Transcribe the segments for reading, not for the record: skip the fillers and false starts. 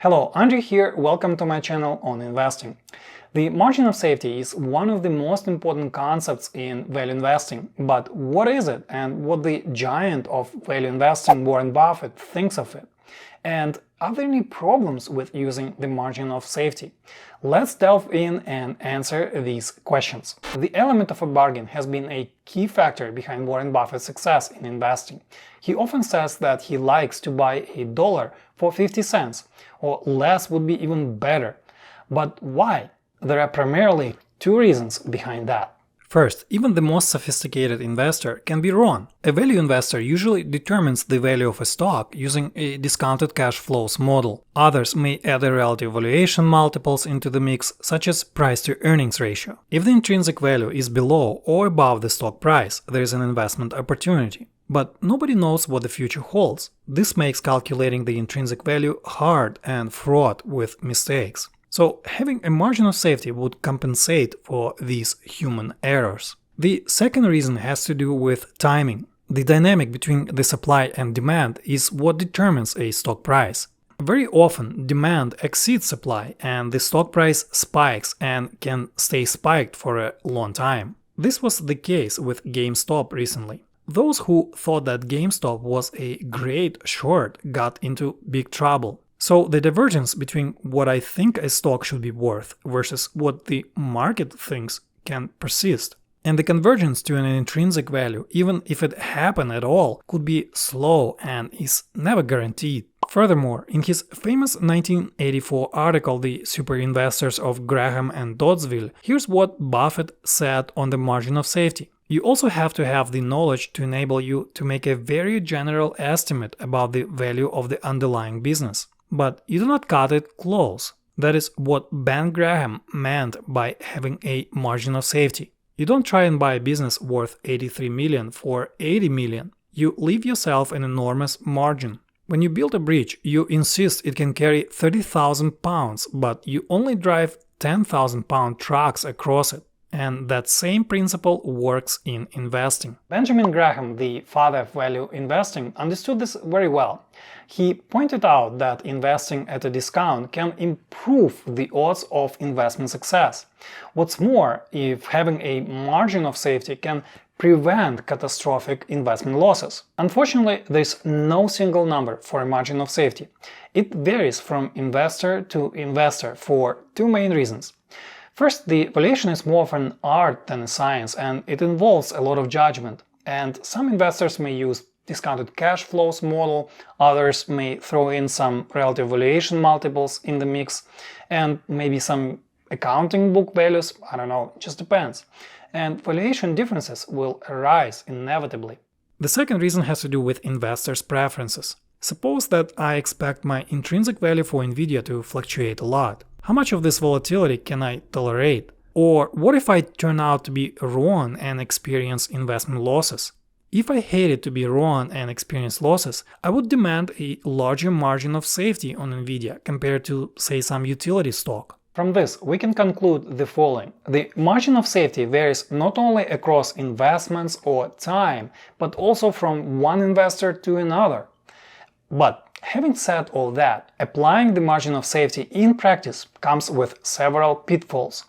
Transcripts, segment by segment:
Hello, Andrew here, welcome to my channel on investing. The margin of safety is one of the most important concepts in value investing, but what is it and what the giant of value investing, Warren Buffett, thinks of it? And are there any problems with using the margin of safety? Let's delve in and answer these questions. The element of a bargain has been a key factor behind Warren Buffett's success in investing. He often says that he likes to buy a dollar for 50 cents, or less would be even better. But why? There are primarily two reasons behind that. First, even the most sophisticated investor can be wrong. A value investor usually determines the value of a stock using a discounted cash flows model. Others may add a relative valuation multiples into the mix, such as price to earnings ratio. If the intrinsic value is below or above the stock price, there is an investment opportunity. But nobody knows what the future holds. This makes calculating the intrinsic value hard and fraught with mistakes. So having a margin of safety would compensate for these human errors. The second reason has to do with timing. The dynamic between the supply and demand is what determines a stock price. Very often, demand exceeds supply and the stock price spikes and can stay spiked for a long time. This was the case with GameStop recently. Those who thought that GameStop was a great short got into big trouble. So the divergence between what I think a stock should be worth versus what the market thinks can persist. And the convergence to an intrinsic value, even if it happened at all, could be slow and is never guaranteed. Furthermore, in his famous 1984 article, The Super Investors of Graham and Doddsville, here's what Buffett said on the margin of safety. You also have to have the knowledge to enable you to make a very general estimate about the value of the underlying business. But you do not cut it close. That is what Ben Graham meant by having a margin of safety. You don't try and buy a business worth 83 million for 80 million. You leave yourself an enormous margin. When you build a bridge, you insist it can carry 30,000 pounds, but you only drive 10,000 pound trucks across it. And that same principle works in investing. Benjamin Graham, the father of value investing, understood this very well. He pointed out that investing at a discount can improve the odds of investment success. What's more, if having a margin of safety can prevent catastrophic investment losses. Unfortunately, there's no single number for a margin of safety. It varies from investor to investor for two main reasons. First, the valuation is more of an art than a science, and it involves a lot of judgment. And some investors may use discounted cash flows model, others may throw in some relative valuation multiples in the mix, and maybe some accounting book values, I don't know, it just depends. And valuation differences will arise inevitably. The second reason has to do with investors' preferences. Suppose that I expect my intrinsic value for Nvidia to fluctuate a lot. How much of this volatility can I tolerate? Or what if I turn out to be wrong and experience investment losses? If I hated to be wrong and experience losses, I would demand a larger margin of safety on Nvidia compared to, say, some utility stock. From this, we can conclude the following. The margin of safety varies not only across investments or time, but also from one investor to another. But having said all that, applying the margin of safety in practice comes with several pitfalls.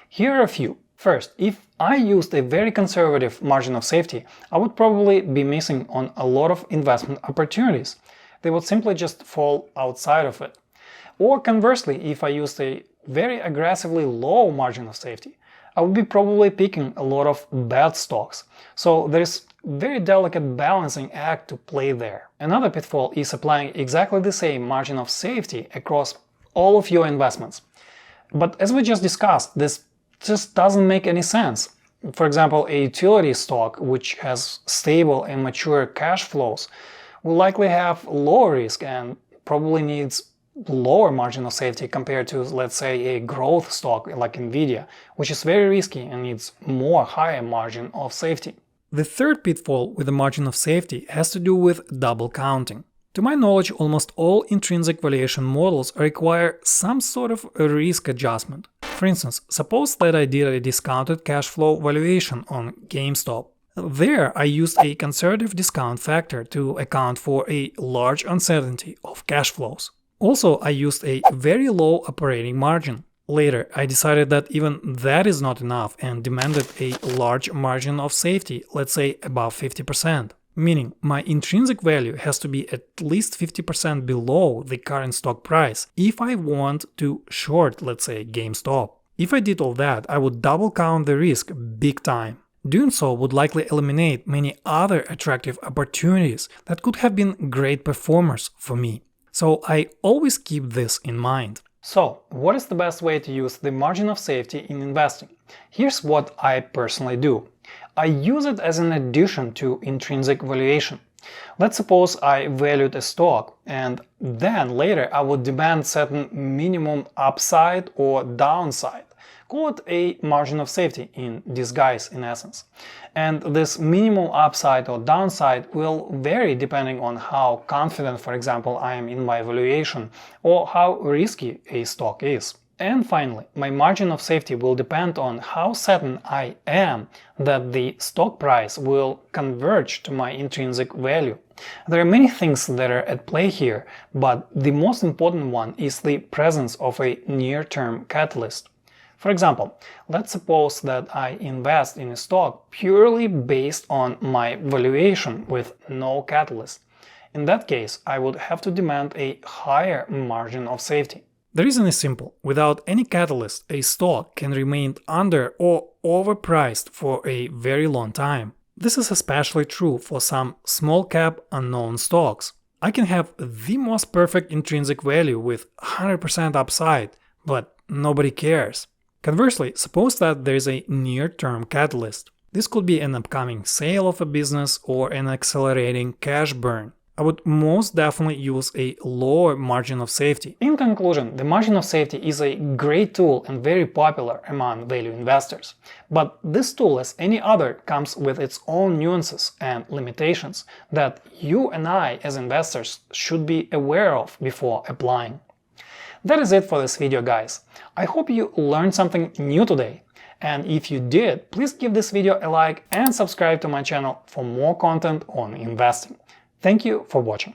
Here are a few. First, if I used a very conservative margin of safety, I would probably be missing on a lot of investment opportunities. They would simply just fall outside of it. Or conversely, if I used a very aggressively low margin of safety, I would be probably picking a lot of bad stocks. So there's very delicate balancing act to play there. Another pitfall is applying exactly the same margin of safety across all of your investments. But as we just discussed, this just doesn't make any sense. For example, a utility stock which has stable and mature cash flows will likely have lower risk and probably needs lower margin of safety compared to, let's say, a growth stock like Nvidia, which is very risky and needs more higher margin of safety. The third pitfall with the margin of safety has to do with double counting. To my knowledge, almost all intrinsic valuation models require some sort of a risk adjustment. For instance, suppose that I did a discounted cash flow valuation on GameStop. There, I used a conservative discount factor to account for a large uncertainty of cash flows. Also, I used a very low operating margin. Later, I decided that even that is not enough and demanded a large margin of safety, let's say above 50%. Meaning, my intrinsic value has to be at least 50% below the current stock price if I want to short, let's say, GameStop. If I did all that, I would double count the risk big time. Doing so would likely eliminate many other attractive opportunities that could have been great performers for me. So I always keep this in mind. So, what is the best way to use the margin of safety in investing? Here's what I personally do. I use it as an addition to intrinsic valuation. Let's suppose I valued a stock and then later I would demand certain minimum upside or downside. Call it a margin of safety in disguise in essence. And this minimum upside or downside will vary depending on how confident, for example, I am in my valuation or how risky a stock is. And finally, my margin of safety will depend on how certain I am that the stock price will converge to my intrinsic value. There are many things that are at play here, but the most important one is the presence of a near-term catalyst. For example, let's suppose that I invest in a stock purely based on my valuation with no catalyst. In that case, I would have to demand a higher margin of safety. The reason is simple. Without any catalyst, a stock can remain under or overpriced for a very long time. This is especially true for some small cap unknown stocks. I can have the most perfect intrinsic value with 100% upside, but nobody cares. Conversely, suppose that there is a near-term catalyst. This could be an upcoming sale of a business or an accelerating cash burn. I would most definitely use a lower margin of safety. In conclusion, the margin of safety is a great tool and very popular among value investors. But this tool, as any other, comes with its own nuances and limitations that you and I as investors should be aware of before applying. That is it for this video, guys. I hope you learned something new today. And if you did, please give this video a like and subscribe to my channel for more content on investing. Thank you for watching.